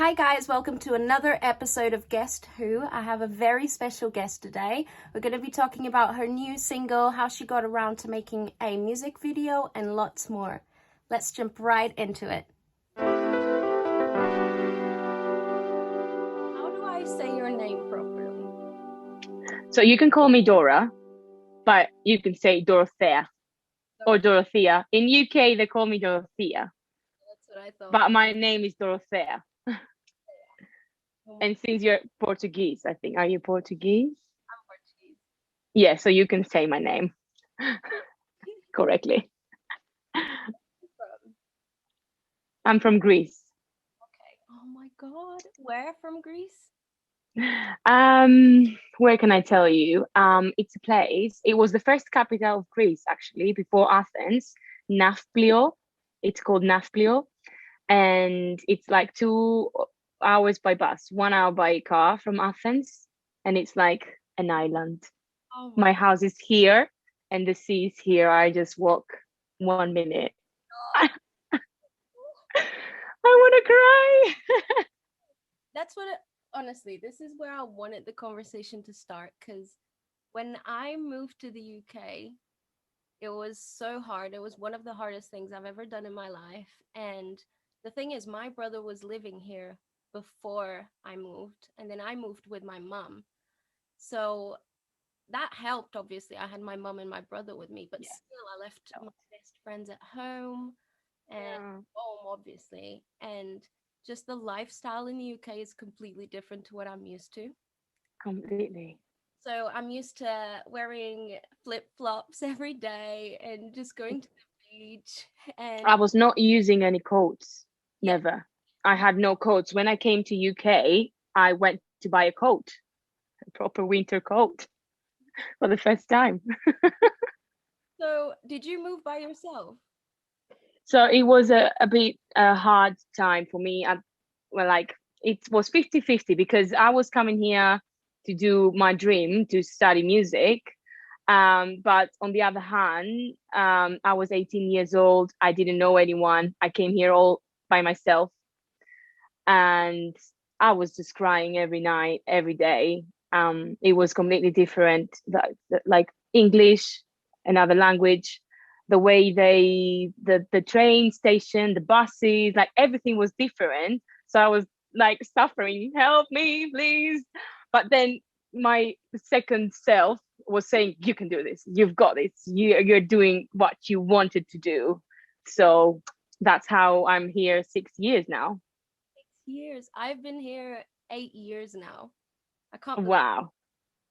Hi guys, welcome to another episode of Guest Who. I have a very special guest today. We're going to be talking about her new single, how she got around to making a music video, and lots more. Let's jump right into it. How do I say your name properly? So you can call me Dora, but you can say Dorothea or Dorothea. In UK, they call me Dorothea, That's what I thought. but my name is Dorothea. Oh, And since you're Portuguese, I think, are you Portuguese? I'm Portuguese. Yeah, so you can say my name correctly. From? I'm from Greece. Okay. Oh my God. Where from Greece? Where can I tell you? It's a place. It was the first capital of Greece, actually, before Athens, Nafplio. It's called Nafplio. And it's like 2 hours by bus, 1 hour by car from Athens, and it's like an island. Oh my My house is here, and the sea is here. I just walk 1 minute. God. I want to cry. That's what honestly, this is where I wanted the conversation to start because when I moved to the UK, it was so hard. It was one of the hardest things I've ever done in my life. And the thing is, my brother was living here before I moved, and then I moved with my mum. So that helped, obviously. I had my mum and my brother with me, but Yeah. still, I left my best friends at home and Yeah, home, obviously. And just the lifestyle in the UK is completely different to what I'm used to. completely. So I'm used to wearing flip-flops every day and just going to the beach. I And was not using any coats. yeah, Never. I had no coats. When I came to UK, I went to buy a coat, a proper winter coat for the first time. so did you move by yourself? So it was a bit hard time for me. Well, like it was 50-50 because I was coming here to do my dream to study music. But on the other hand, I was 18 years old. I didn't know anyone. I came here all by myself, and I was just crying every night, every day. It was completely different, like English, another language, the way the train station, the buses, like everything was different. So I was like suffering, help me, please. But then my second self was saying, you can do this, you've got this, you're doing what you wanted to do. So that's how I'm here 6 years now. 6 years. I've been here 8 years now. I can't believe Wow.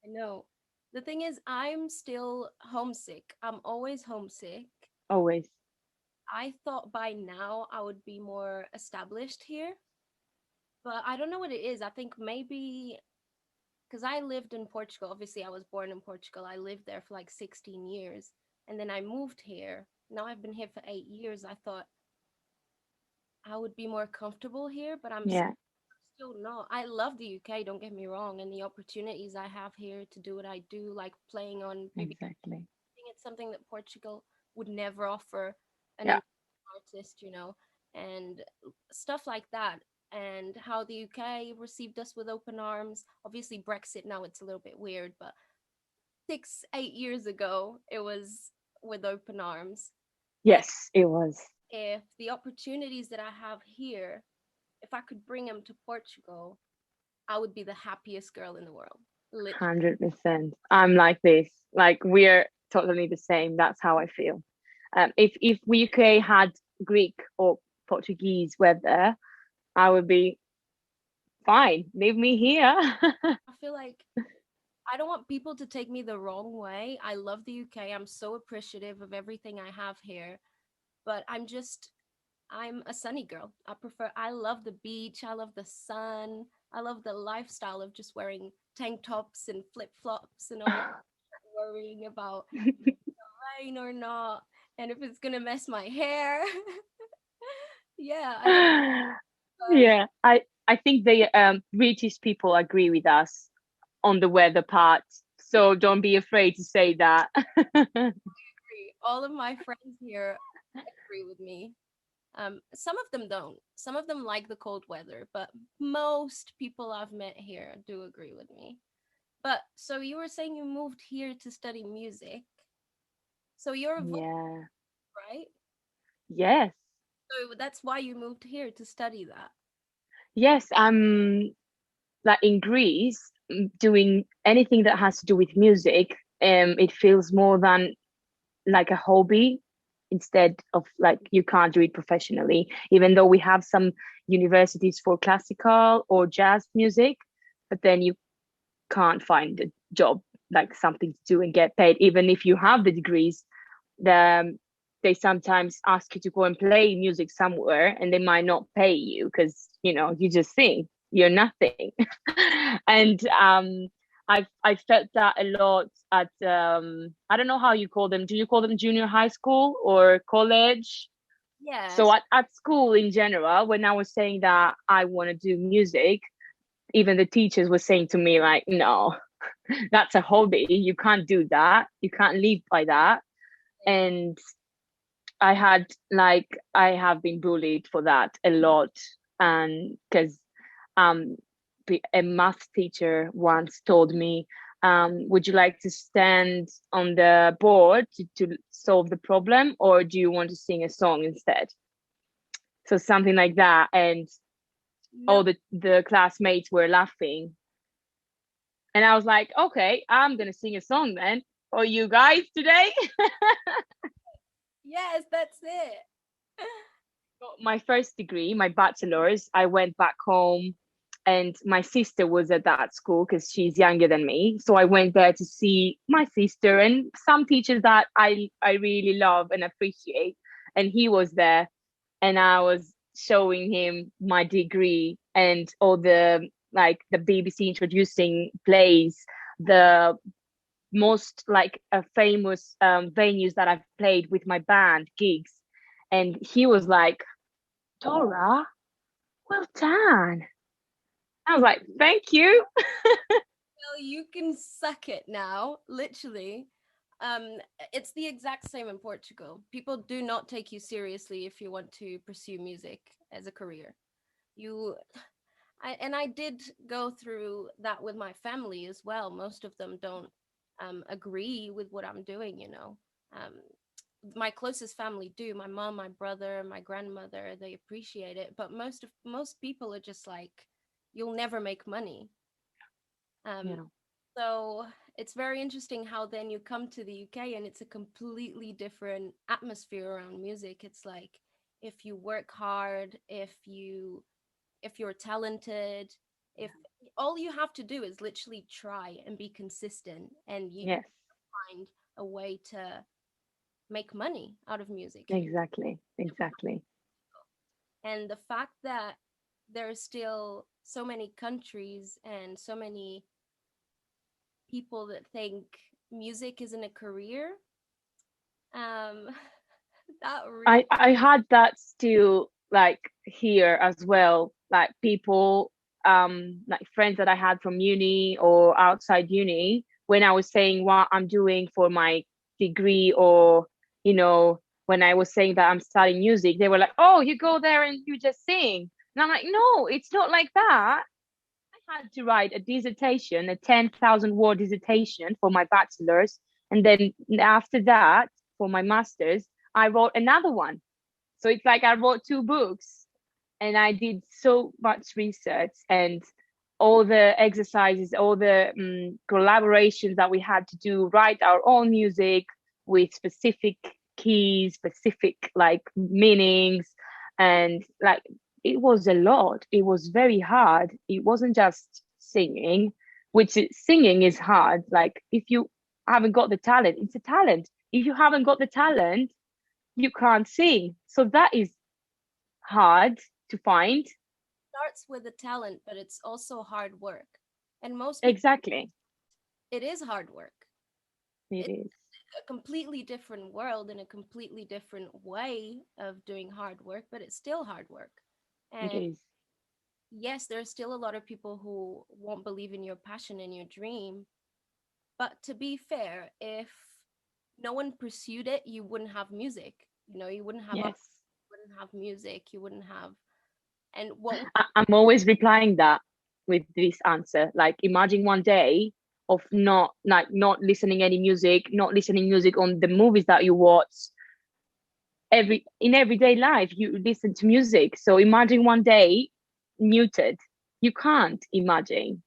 I know. The thing is, I'm still homesick. I'm always homesick. Always. I thought by now I would be more established here, but I don't know what it is. I think maybe because I lived in Portugal. Obviously, I was born in Portugal. I lived there for like 16 years. And then I moved here. Now I've been here for 8 years. I thought I would be more comfortable here, but I'm Yeah, still not. I love the UK, don't get me wrong, and the opportunities I have here to do what I do, like playing on maybe exactly. it's something that Portugal would never offer an Yeah. artist, and stuff like that. And how the UK received us with open arms. Obviously, Brexit now it's a little bit weird, but 8 years ago it was with open arms. And Yes, it was. if the opportunities that I have here, if I could bring them to Portugal, I would be the happiest girl in the world. Literally. 100%. I'm like this. Like we're totally the same. That's how I feel. If UK had Greek or Portuguese weather, I would be fine. Leave me here. I feel like I don't want people to take me the wrong way. I love the UK. I'm so appreciative of everything I have here, but I'm a sunny girl. I love the beach. I love the sun. I love the lifestyle of just wearing tank tops and flip flops and all, worrying about rain or not, and if it's gonna mess my hair. Yeah, I don't know. Yeah, I think the British people agree with us on the weather part. So don't be afraid to say that. Agree. All of my friends here agree with me. Some of them don't. Some of them like the cold weather, but most people I've met here do agree with me. But so you were saying you moved here to study music. So you're a vocal, Yeah. right? Yes. So that's why you moved here to study that. Yes, I'm like in Greece, doing anything that has to do with music. It feels more than like a hobby instead of like you can't do it professionally, even though we have some universities for classical or jazz music, but then you can't find a job, like something to do and get paid. Even if you have the degrees, the they sometimes ask you to go and play music somewhere and they might not pay you because you just sing, you're nothing. And I felt that a lot at I don't know how you call them. Do you call them junior high school or college? So Yes. at school in general, when I was saying that I want to do music, even the teachers were saying to me like, no, that's a hobby, you can't do that, you can't live by that. And I had like I have been bullied for that a lot, and because um a math teacher once told me, would you like to stand on the board to solve the problem, or do you want to sing a song instead? So something like that, and all No. the classmates were laughing, and I was like, okay, I'm gonna sing a song then for you guys today. Yes, that's it. Got my first degree, my bachelor's, I went back home, and my sister was at that school because she's younger than me. So I went there to see my sister and some teachers that I really love and appreciate. And he was there, and I was showing him my degree and all the like the BBC introducing plays, the most like famous venues that I've played with my band gigs. And he was like, Dora, well done. I was like, thank you. Well, you can suck it now, literally. Um, it's the exact same in Portugal. People do not take you seriously if you want to pursue music as a career. You, I did go through that with my family as well. Most of them don't agree with what I'm doing, you know. Um, my closest family do. My mom, my brother, my grandmother, they appreciate it. But most people are just like, you'll never make money. Um, Yeah. so it's very interesting how then you come to the UK and it's a completely different atmosphere around music. It's like if you work hard, if you're talented, if all you have to do is literally try and be consistent and you Yes, find a way to make money out of music here. exactly. Exactly. And the fact that there are still so many countries and so many people that think music isn't a career, um, that really, I had that still like here as well. Like people, like friends that I had from uni or outside uni, when I was saying what I'm doing for my degree, or you know, when I was saying that I'm studying music, they were like, "Oh, you go there and you just sing." And I'm like, "No, it's not like that. I had to write a dissertation, a 10,000 word dissertation for my bachelor's. And then after that, for my master's, I wrote another one. So it's like I wrote two books, and I did so much research and all the exercises, all the collaborations that we had to do, write our own music with specific keys, specific like meanings, and like it was a lot. It was very hard. It wasn't just singing, singing is hard. Like if you haven't got the talent, it's a talent. If you haven't got the talent, you can't sing. So that is hard to find. starts with a talent, but it's also hard work. And most people, Exactly. it is hard work. It It's is. a completely different world and a completely different way of doing hard work, but it's still hard work. It And is. yes, there's still a lot of people who won't believe in your passion and your dream. But to be fair, if no one pursued it, you wouldn't have music. You know, you wouldn't have art, Yes. wouldn't have music, you wouldn't have. And what I'm always replying that with this answer. Like, imagine one day of not listening any music, not listening music on the movies that you watch. In everyday life, you listen to music. So imagine one day muted. You can't imagine.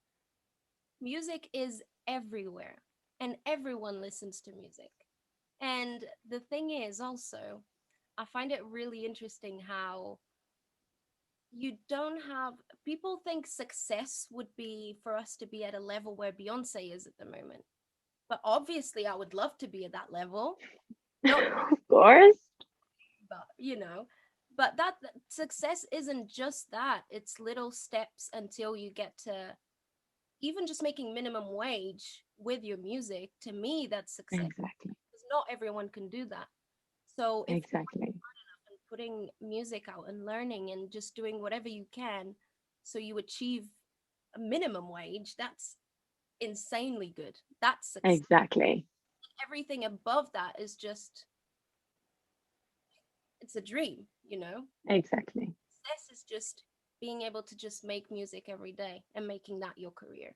music is everywhere and everyone listens to music. And the thing is also, I find it really interesting how you don't have people think success would be for us to be at a level where Beyonce is at the moment. But obviously I would love to be at that level. Not Of course. but but that success isn't just that. It's little steps until you get to even just making minimum wage with your music. To me, that's success. Exactly. Because not everyone can do that. So if you're Exactly. putting music out and learning and just doing whatever you can so you achieve a minimum wage, that's insanely good. That's success. Exactly. Everything above that is just, it's a dream. Exactly. Success is just being able to just make music every day and making that your career.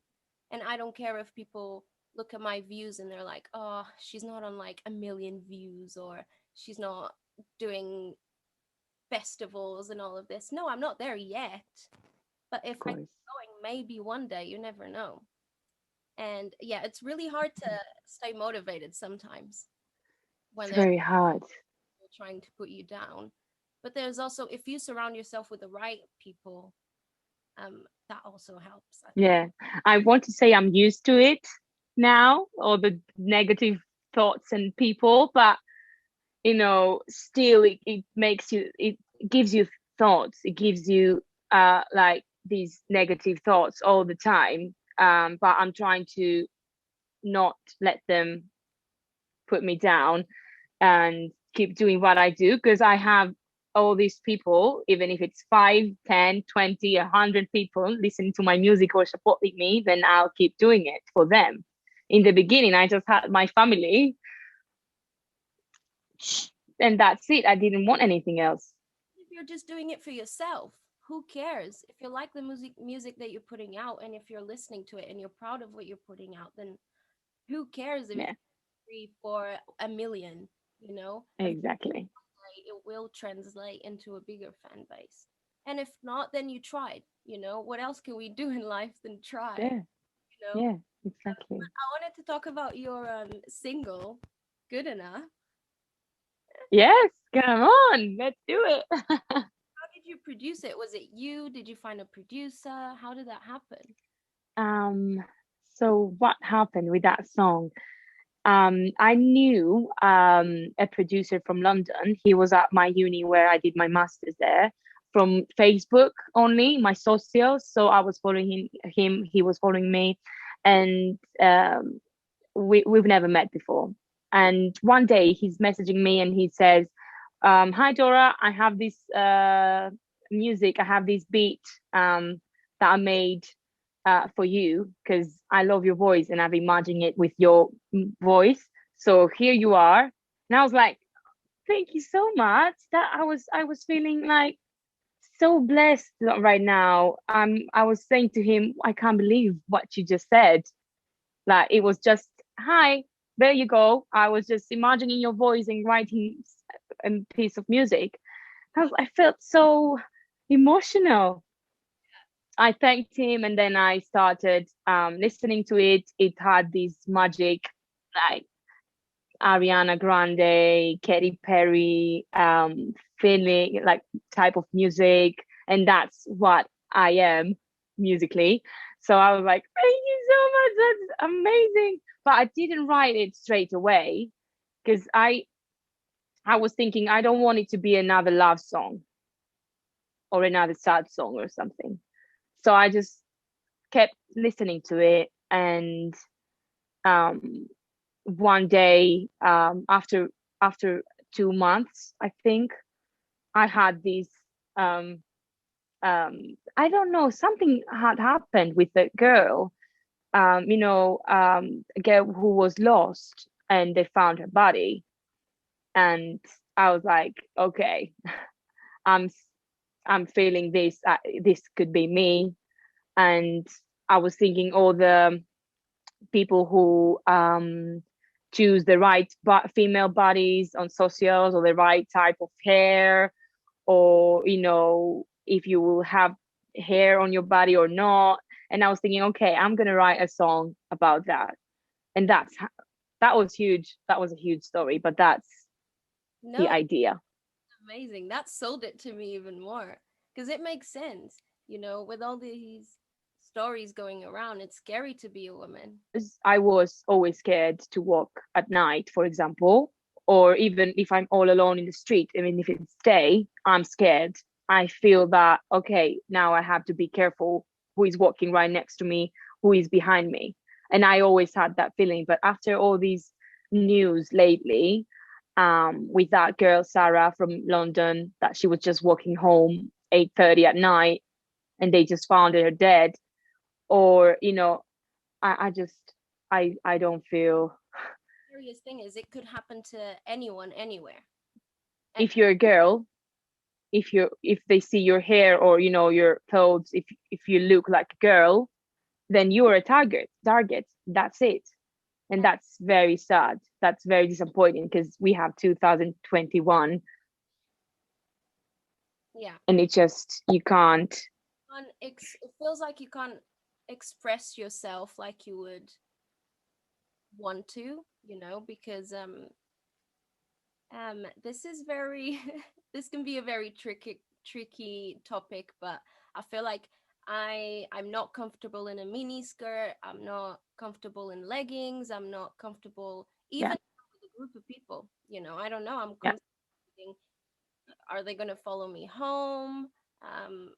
And I don't care if people look at my views and they're like, oh, she's not on like a million views, or she's not doing festivals and all of this. No, I'm not there yet. But if Of I keep course. going, maybe one day, you never know. And yeah, it's really hard to stay motivated sometimes when It's there's very hard. people trying to put you down. But there's also, if you surround yourself with the right people, that also helps, I think. Yeah. I want to say I'm used to it now, all the negative thoughts and people, but still it makes you, it gives you thoughts. It gives you like these negative thoughts all the time. But I'm trying to not let them put me down and keep doing what I do, because I have all these people, even if it's 5, 10, 20, 100 people listening to my music or supporting me, then I'll keep doing it for them. In the beginning, I just had my family, and that's it. I didn't want anything else. If you're just doing it for yourself, who cares? If you like the music that you're putting out, and if you're listening to it and you're proud of what you're putting out, then who cares if it's Yeah, 3 4 a million? exactly. It will translate into a bigger fan base. And if not, then you tried. What else can we do in life than try? Yeah, You know, yeah, exactly. I wanted to talk about your single, Good Enough. Yes, come on, let's do it. How did you produce it? Was it you? Did you find a producer? How did that happen? um, so what happened with that song? I knew a producer from London. He was at my uni where I did my master's there, from Facebook only, my socials. So I was following him, he was following me, and we've never met before. And one day he's messaging me and he says, "Hi Dora, I have this music, I have this beat that I made for you because I love your voice and I've imagined it with your voice. So here you are." And I was like, "Thank you so much." That I was feeling like so blessed right now. I was saying to him, "I can't believe what you just said." Like, it was just, "Hi, there you go." I was just imagining your voice and writing a piece of music. I felt so emotional. I thanked him and then I started listening to it. It had this magic, like Ariana Grande, Katy Perry feeling, like type of music. And that's what I am musically. So I was like, "Thank you so much. That's amazing." But I didn't write it straight away because I was thinking I don't want it to be another love song or another sad song or something. So I just kept listening to it, and um one day, after 2 months, I think, I had this um I don't know, something had happened with the girl, a girl who was lost and they found her body. And I was like, okay, I'm I'm feeling this. This could be me. And I was thinking all the people who choose the right female bodies on socials, or the right type of hair, or if you will have hair on your body or not. And I was thinking, okay, I'm gonna write a song about that. And that was huge. That was a huge story, but that's the No, idea. amazing. That sold it to me even more because it makes sense. With all these stories going around, it's scary to be a woman. I was always scared to walk at night, for example, or even if I'm all alone in the street. I mean, if it's day, I'm scared. I feel that, okay, now I have to be careful who is walking right next to me, who is behind me. And I always had that feeling. But after all these news lately, with that girl Sarah from London, that she was just walking home 8:30 at night, and they just found her dead, or I just I don't feel. Scariest thing is it could happen to anyone, anywhere. And If you're a girl, if they see your hair, or your clothes, if you look like a girl, then you are a target. That's it. And that's very sad. That's very disappointing, because we have 2021, yeah, and it just, you can't. it feels like you can't express yourself like you would want to, because this is very this can be a very tricky topic, but I feel like I'm not comfortable in a mini skirt. I'm not comfortable in leggings. I'm not comfortable even Yeah, with a group of people. I don't know. I'm yeah, constantly thinking, are they going to follow me home? Um,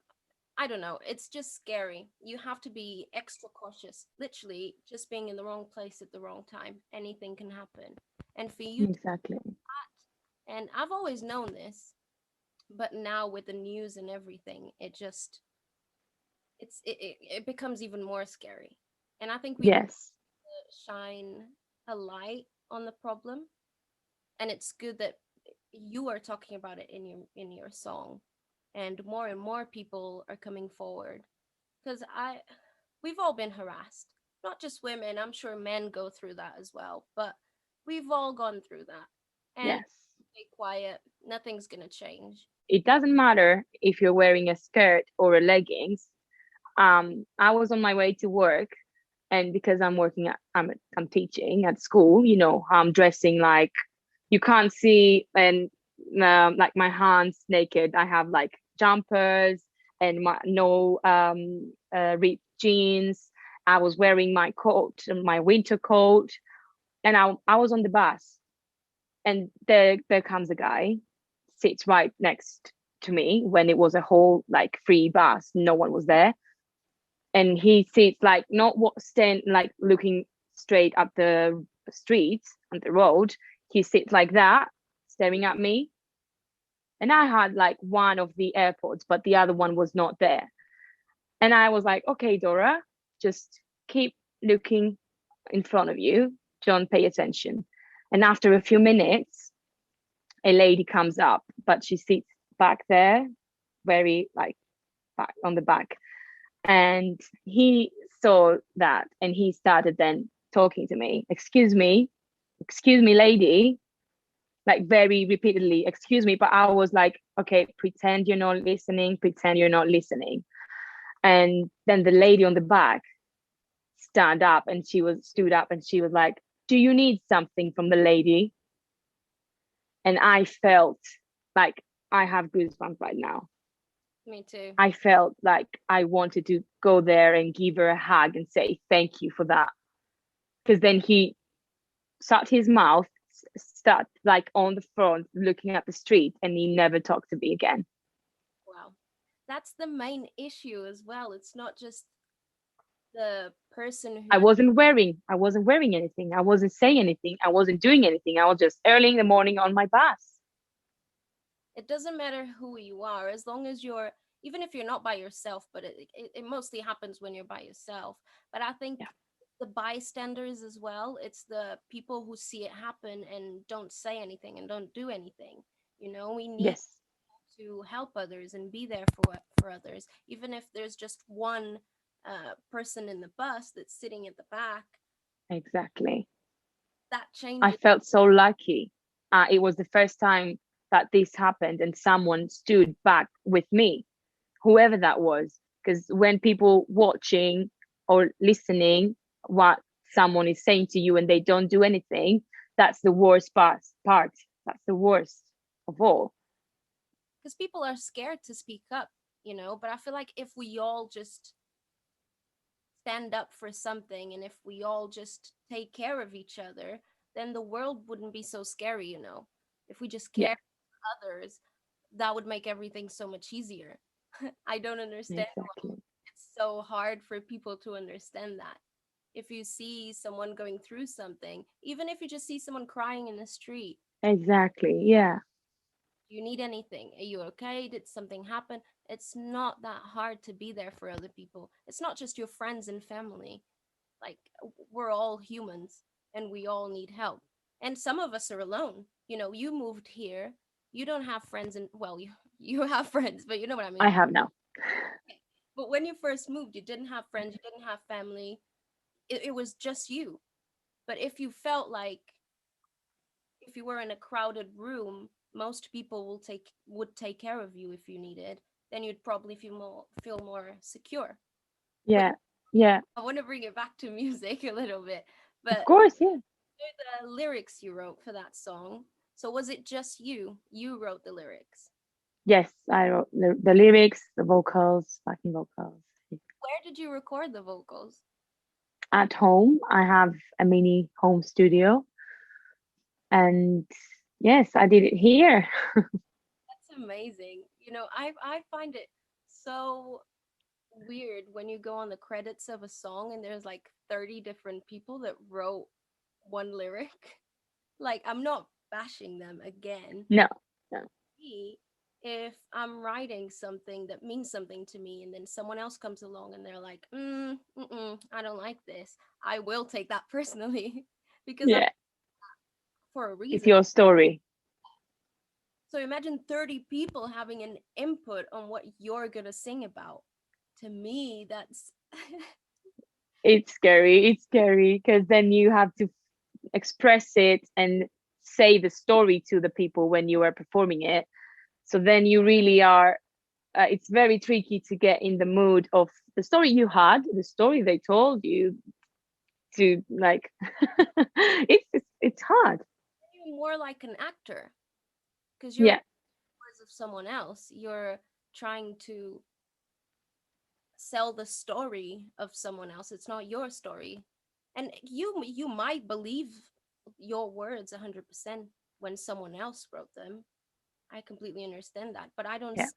I don't know. It's just scary. You have to be extra cautious. Literally, just being in the wrong place at the wrong time. Anything can happen. And for you to exactly. And I've always known this, but now with the news and everything, it becomes even more scary. And I think we need Yes, to shine a light on the problem. And it's good that you are talking about it in your song, and more people are coming forward. Because we've all been harassed, not just women. I'm sure men go through that as well, but we've all gone through that. And yes. stay quiet. Nothing's gonna change. It doesn't matter if you're wearing a skirt or a leggings. I was on my way to work, and because I'm teaching at school, I'm dressing like you can't see, and like my hands naked. I have like jumpers and my no ripped jeans. I was wearing my coat, my winter coat, and I was on the bus, and there comes a guy, sits right next to me when it was a whole like free bus, no one was there, and he sits like not what stand like looking straight at the street and the road. He sits like that, staring at me, and I had like one of the AirPods, but the other one was not there. And I was like, okay, Dora, just keep looking in front of you, don't pay attention. And after a few minutes, a lady comes up, but she sits back there, very like back on the back. And he saw that, and he started then talking to me. Excuse me, lady, like very repeatedly, excuse me. But I was like, okay, pretend you're not listening, pretend you're not listening. And then the lady on the back stood up, and she was like, do you need something from the lady? And I felt like I have goosebumps right now. Me too. I felt like I wanted to go there and give her a hug and say thank you for that. Because then he shut his mouth, sat like on the front looking at the street, and he never talked to me again. Wow. That's the main issue as well. It's not just the person who I wasn't wearing anything. I wasn't saying anything. I wasn't doing anything. I was just early in the morning on my bus. it doesn't matter who you are, as long as you're, even if you're not by yourself, but it mostly happens when you're by yourself. But I think Yeah. the bystanders as well, it's the people who see it happen and don't say anything and don't do anything. We need Yes. to help others and be there for others, even if there's just one person in the bus that's sitting at the back. Exactly. That I changes. felt so lucky. It was the first time that this happened and someone stood back with me, whoever that was. Because when people watching or listening what someone is saying to you and they don't do anything, that's the worst part. That's the worst of all. Because people are scared to speak up, but I feel like if we all just stand up for something, and if we all just take care of each other, then the world wouldn't be so scary. If we just Yeah, care for others, that would make everything so much easier. I don't understand why exactly. it's so hard for people to understand that. If you see someone going through something, even if you just see someone crying in the street, Exactly. Yeah. do you need anything? Are you okay? Did something happen? It's not that hard to be there for other people. It's not just your friends and family. Like, we're all humans and we all need help. And some of us are alone. You moved here, you don't have friends, and well, you have friends, but you know what I I mean. have now. But when you first moved, you didn't have friends, you didn't have family. It was just you. But if you felt like, if you were in a crowded room, most people would take care of you if you needed, then you'd probably feel more secure. But Yeah. Yeah. I want to bring it back to music a little bit. Of But course. Yeah. the lyrics you wrote for that song. So was it just you? You wrote the lyrics. Yes, I wrote the lyrics, the vocals, backing vocals. Where did you record the vocals? At home, I have a mini home studio, and yes, I did it here. That's amazing. I find it so weird when you go on the credits of a song and there's like 30 different people that wrote one lyric. Like, I'm not bashing them again. No, no. Me, if I'm writing something that means something to me and then someone else comes along and they're like, I don't like this, I will take that personally because I'm Yeah, for a it's reason. your story. So imagine 30 people having an input on what you're gonna sing about. To me, that's It's scary. It's scary because then you have to express it and say the story to the people when you are performing it. So then you really are. It's very tricky to get in the mood of the story you had, the story they told you to like. It's hard. you're more like an actor because you're in Yeah, the words of someone else. You're trying to sell the story of someone else. It's not your story. And you might believe your words 100% when someone else wrote them. I completely understand that, but I don't yeah. see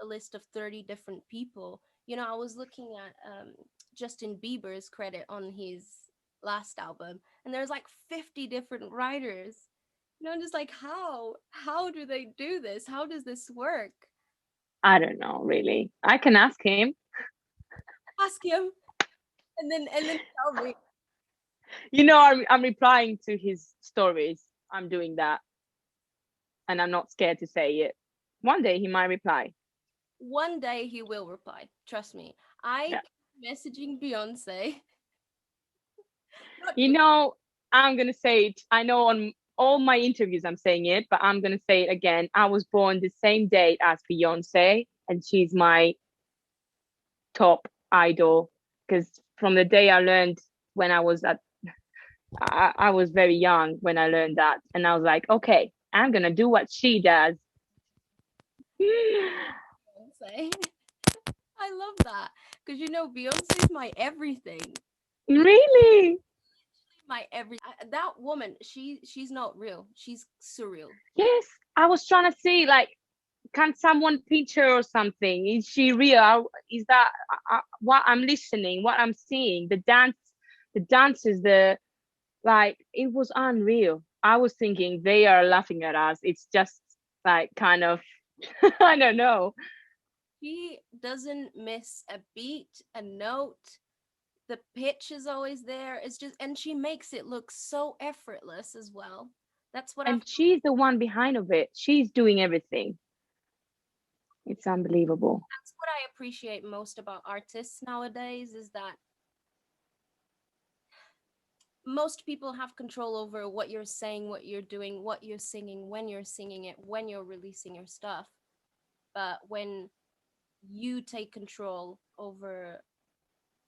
a list of 30 different people. I was looking at Justin Bieber's credit on his last album, and there's like 50 different writers. I'm just like, how do they do this? How does this work? I don't know really. I can ask him. Ask him, and then tell me. I'm replying to his stories. I'm doing that, and I'm not scared to say it. One day he might reply. One day he will reply. Trust me. I Yeah. keep messaging Beyonce. Not You you. know, I'm gonna say it. I know on all my interviews I'm saying it, but I'm gonna say it again. I was born the same day as Beyonce, and she's my top idol. Because from the day I learned when I was very young when I learned that, and I was like, okay, I'm gonna do what she does. Beyonce. I love that because Beyonce is my everything. She's Really? my that woman. She's not real. She's surreal. Yes, I was trying to see like, can someone picture or something? Is she real? Is that what I'm listening? What I'm seeing? The dances, the like, it was unreal. I was thinking they are laughing at us. It's just like kind of, I don't know. She doesn't miss a beat, a note. The pitch is always there. It's just, and she makes it look so effortless as well. That's what I And she's the one behind of it. She's doing everything. It's unbelievable. That's what I appreciate most about artists nowadays is that most people have control over what you're saying, what you're doing, what you're singing, when you're singing it, when you're releasing your stuff. But when you take control over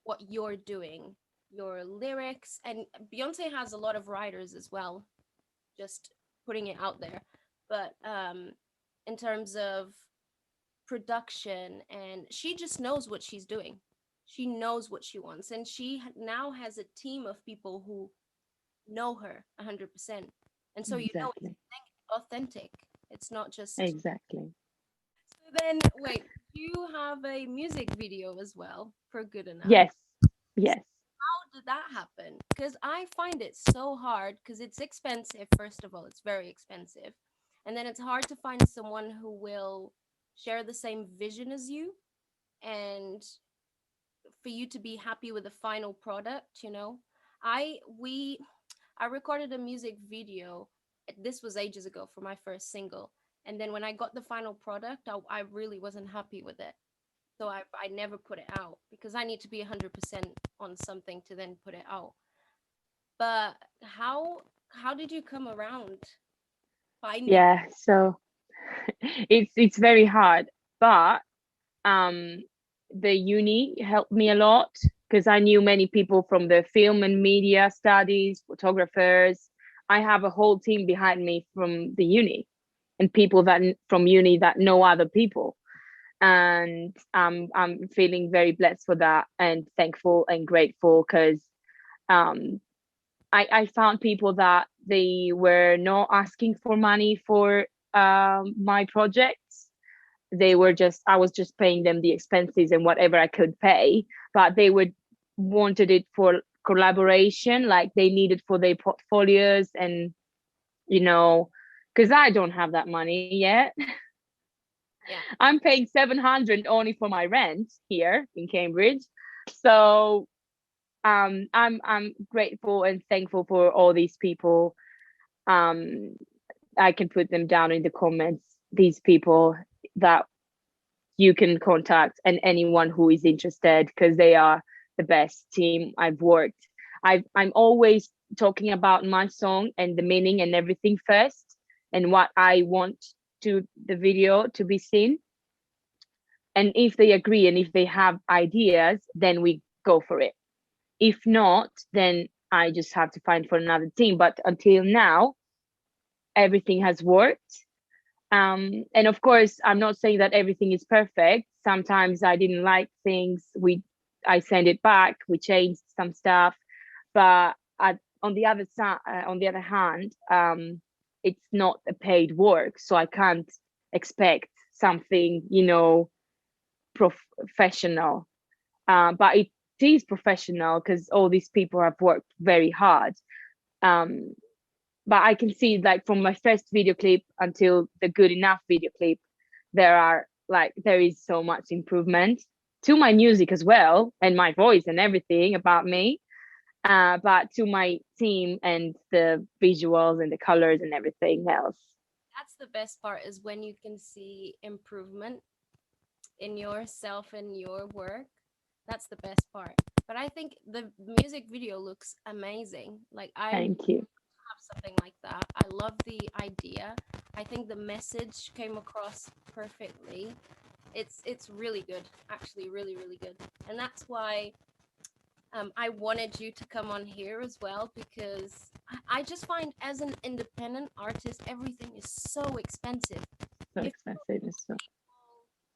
what you're doing, your lyrics, and Beyonce has a lot of writers as well, just putting it out there. But in terms of production, and she just knows what she's doing. She knows what she wants, and she now has a team of people who know her 100%. And so it's Exactly. authentic. It's not just. Exactly. So then, wait, you have a music video as well for Good Enough. Yes. Yes. How did that happen? Because I find it so hard because it's expensive. First of all, it's very expensive. And then it's hard to find someone who will share the same vision as you and for you to be happy with the final product. I we I recorded a music video. This was ages ago for my first single. And then when I got the final product, I really wasn't happy with it. So I never put it out because I need to be 100% on something to then put it out. But how did you come around finding? Yeah. So it's very hard, but um the uni helped me a lot because I knew many people from the film and media studies, photographers. I have a whole team behind me from the uni, and people that from uni that know other people, and I'm feeling very blessed for that and thankful and grateful because um I found people that they were not asking for money for my projects. They were just, I was just paying them the expenses and whatever I could pay, but they would wanted it for collaboration, like they needed for their portfolios, and you know, because I don't have that money yet. Yeah, I'm paying 700 only for my rent here in Cambridge. So I'm grateful and thankful for all these people. um I can put them down in the comments, these people that you can contact, and anyone who is interested, because they are the best team I've worked. I'm always talking about my song and the meaning and everything first, and what I want to the video to be seen. And if they agree and if they have ideas, then we go for it. If not, then I just have to find for another team. But until now, everything has worked. And of course, I'm not saying that everything is perfect. Sometimes I didn't like things. I send it back. We changed some stuff, but on the other side, on the other hand, it's not a paid work, so I can't expect something, professional. But it is professional because all these people have worked very hard. Um, but I can see, like, from my first video clip until the good enough video clip, there is so much improvement to my music as well, and my voice and everything about me. But to my team and the visuals and the colors and everything else. that's the best part is when you can see improvement in yourself and your work. That's the best part. But I think the music video looks amazing. Like I Thank you. have something like that. I love the idea. I think the message came across perfectly. It's really good, actually, really really good, and that's why I wanted you to come on here as well because I just find as an independent artist everything is so expensive. So If expensive and so.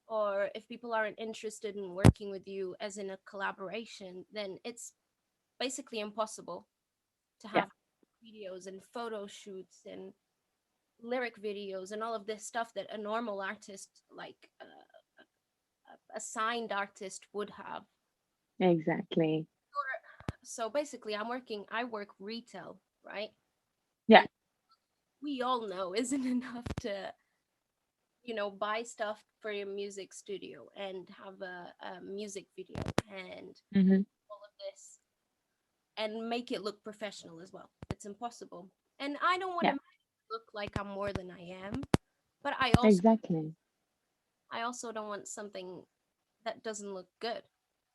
or if people aren't interested in working with you as in a collaboration, then it's basically impossible to Yeah, have videos and photo shoots and lyric videos and all of this stuff that a normal artist, like a signed artist, would have. exactly. So basically, I work retail, right? Yeah. And we all know isn't enough to, buy stuff for your music studio and have a music video and Hmm. all of this and make it look professional as well. It's impossible. And I don't want Yeah, to look like I'm more than I am, but I also exactly. I also don't want something that doesn't look good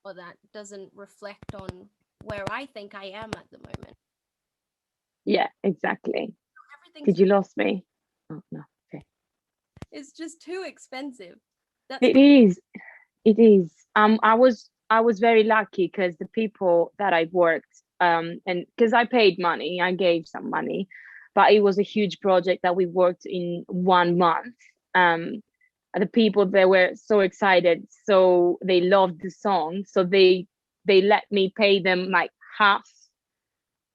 or that doesn't reflect on where I think I am at the moment. Yeah, exactly. Everything's Did you lost me? Oh no. Okay. it's just too expensive. That's It is. It is. I was very lucky because the people that I worked and because I paid money, I gave some money, but it was a huge project that we worked in 1 month. Um, the people they were so excited, so they loved the song, so they let me pay them like half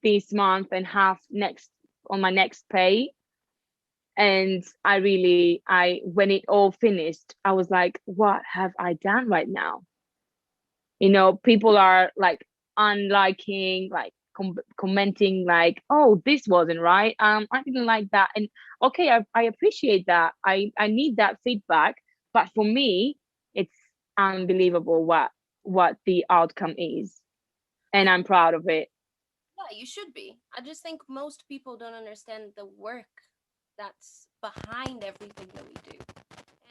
this month and half next on my next pay. And I really, I when it all finished, I was like, what have I done right now? People are like unliking, like commenting, like, oh, this wasn't right, I didn't like that. And okay, I appreciate that, I need that feedback, but for me it's unbelievable what the outcome is, and I'm proud of it. yeah, you should be. I just think most people don't understand the work that's behind everything that we do.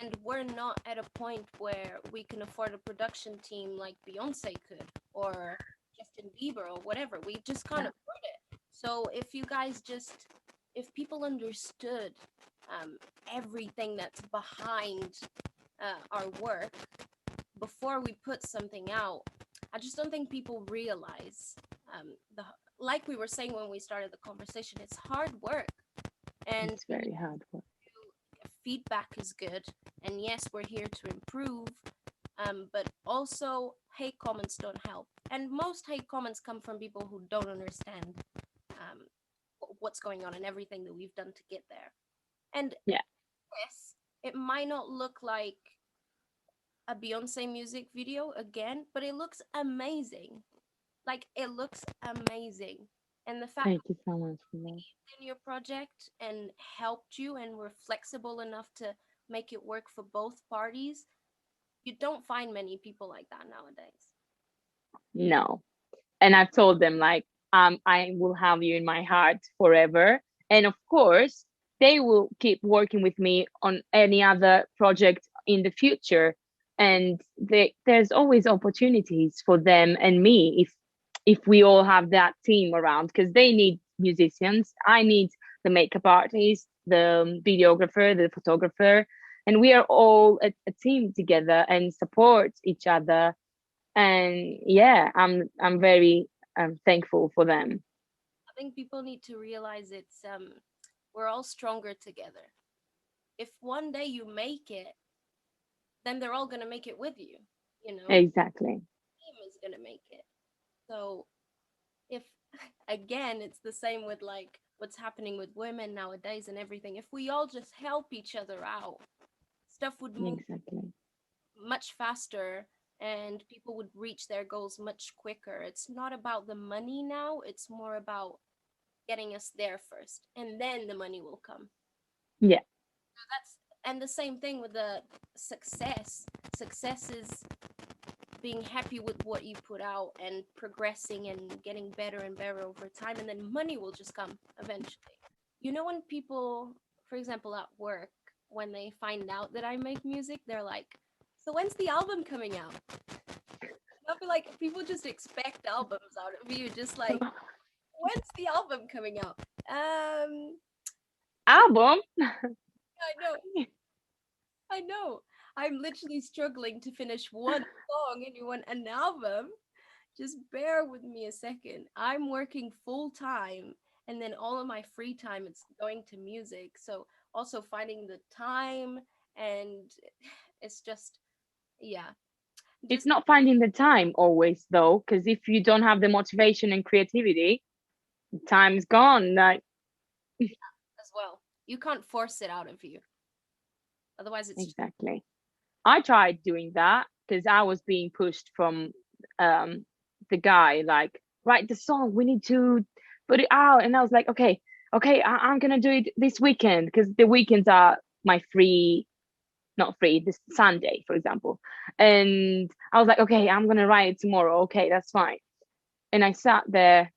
And we're not at a point where we can afford a production team like Beyonce could or Justin Bieber or whatever. We just can't Yeah, afford it. So if people understood um, everything that's behind our work before we put something out, I just don't think people realize the like we were saying when we started the conversation. It's hard work, and it's very hard work. feedback is good. And yes, we're here to improve, but also hate comments don't help. And most hate comments come from people who don't understand um, what's going on and everything that we've done to get there. And Yeah, yes, it might not look like a Beyonce music video again, but it looks amazing. Like it looks amazing. And the fact thank you so much for that. in your project and helped you and were flexible enough to make it work for both parties, you don't find many people like that nowadays. No, and I've told them like, I will have you in my heart forever, and of course they will keep working with me on any other project in the future, and there's always opportunities for them and me if we all have that team around, because they need musicians, I need the makeup artist, the videographer, the photographer, and we are all a team together and support each other. And yeah, I'm very thankful for them. I think people need to realize we're all stronger together. If one day you make it, then they're all gonna make it with you. You know, Exactly. team is gonna make it. So if again, it's the same with like what's happening with women nowadays and everything. If we all just help each other out, stuff would move Exactly. much faster and people would reach their goals much quicker. It's not about the money now, it's more about getting us there first and then the money will come. Yeah. So that's and the same thing with the success. Success is being happy with what you put out and progressing and getting better and better over time and then money will just come eventually. You know when people, for example, at work, when they find out that I make music, they're like, "So when's the album coming out?" I feel like people just expect albums out of you, just like, "When's the album coming out?" I, Album. I know, I know. I'm literally struggling to finish one song and you want an album. Just bear with me a second. I'm working full time and then all of my free time it's going to music. So also finding the time and it's just yeah, It's just not finding the time always though, because if you don't have the motivation and creativity, time's gone. Like, as well. You can't force it out of you. Otherwise it's just exactly. I tried doing that because I was being pushed from um the guy, like, write the song, we need to put it out. And I was like, okay, okay, I'm gonna do it this weekend, because the weekends are my free, not free, this Sunday, for example. And I was like, okay, I'm gonna write it tomorrow. Okay, that's fine. And I sat there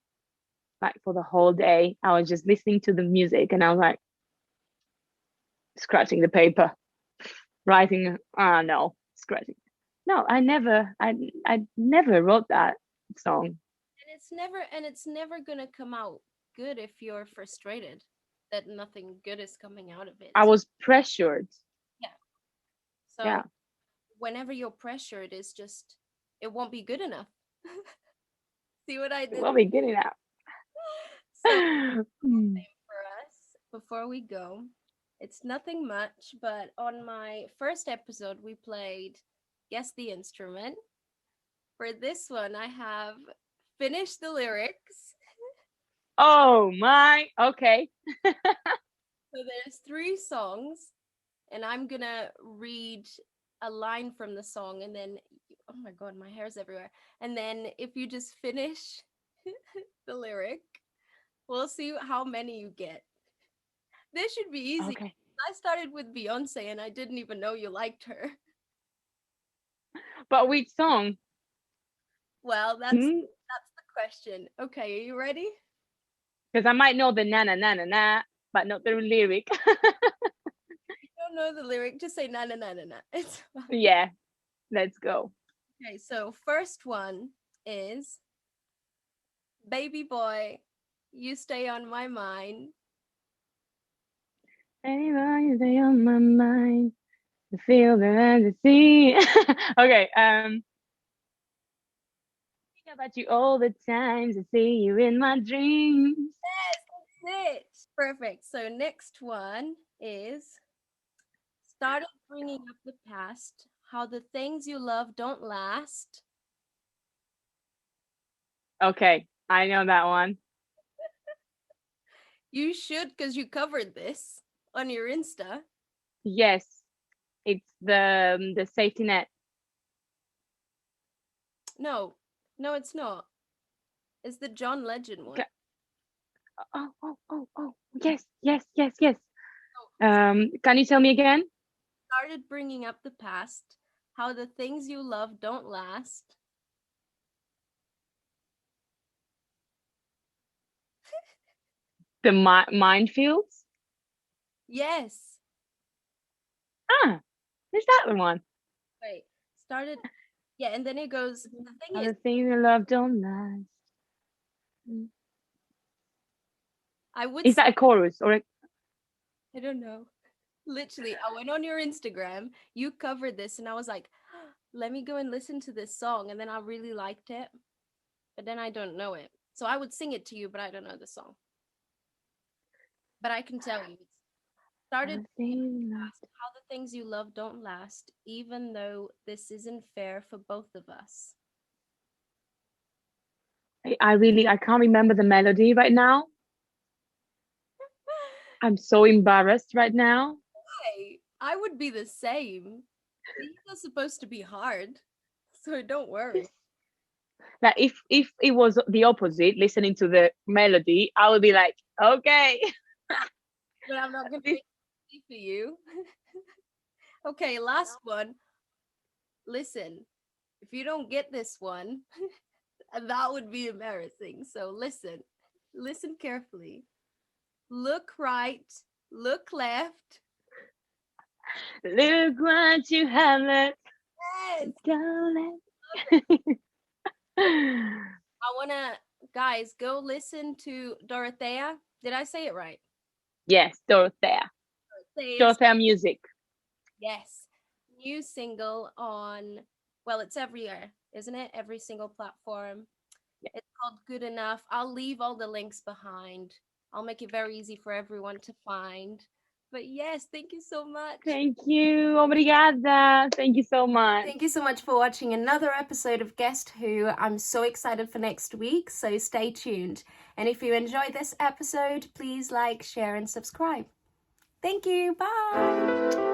like for the whole day. I was just listening to the music and I was like scratching the paper. writing. No, scratching. No, I never wrote that song. And it's never gonna come out good if you're frustrated that nothing good is coming out of it. I was pressured. Yeah. Yeah, So whenever you're pressured, it's just it won't be good enough. See what I did? what we getting at? So Hmm. for us, before we go, it's nothing much, but on my first episode we played Guess the Instrument. For this one, I have finished the lyrics. Oh my. Okay. So there's three songs, and I'm gonna read a line from the song, and then oh my god, my hair's everywhere. And then if you just finish the lyric, we'll see how many you get. This should be easy. Okay. I started with Beyonce, and I didn't even know you liked her. But which song? Well, that's Because the question. Okay, are you ready? I might know the na na na na na, but not the lyric. If you don't know the lyric, just say na na na na na. It's fine. Yeah, let's go. Okay, so first one is Baby Boy, You Stay on My Mind. Anyone stay on my mind, the feel the and the sea. Okay. Think about you all the times I see you in my dreams. Yes, that's it. Perfect. So next one is started bringing up the past, how the things you love don't last. Okay, I know that one. You should, because you covered this on your Insta. Yes, it's the safety net. No, no, it's not. It's the John Legend one. Okay. Oh. Yes, yes, yes, yes. Oh, Can you tell me again? started bringing up the past, how the things you love don't last. The minefields. Yes. Ah, is that the one? Wait. Started. Yeah, and then it goes. The thing is, Other things in love don't last. I would. Is that a chorus or a... I don't know. Literally, I went on your Instagram. You covered this, and I was like, let me go and listen to this song. And then I really liked it, but then I don't know it. So I would sing it to you, but I don't know the song. But I can tell you, it started Other things how the things you love don't last, even though this isn't fair for both of us. I can't remember the melody right now. I'm so embarrassed right now. Hey, I would be the same. These are supposed to be hard, so don't worry. Like if it was the opposite, listening to the melody, I would be like, okay. But I'm not gonna This, make it easy for you. Okay, last one. Listen, if you don't get this one, that would be embarrassing. So listen carefully. Look right, look left. look what you have left. Yes. Don't I wanna, guys, go listen to Dorothea. Did I say it right? Yes, Dorothea. Dorothea's, Dorothea music. yes, new single on, well, it's everywhere, isn't it? Every single platform. Yeah. It's called Good Enough. I'll leave all the links behind. I'll make it very easy for everyone to find. But yes, thank you so much. Thank you. Obrigada. Thank you so much. Thank you so much for watching another episode of Guest Who. I'm so excited for next week, so stay tuned. And if you enjoyed this episode, please like, share, and subscribe. Thank you. Bye.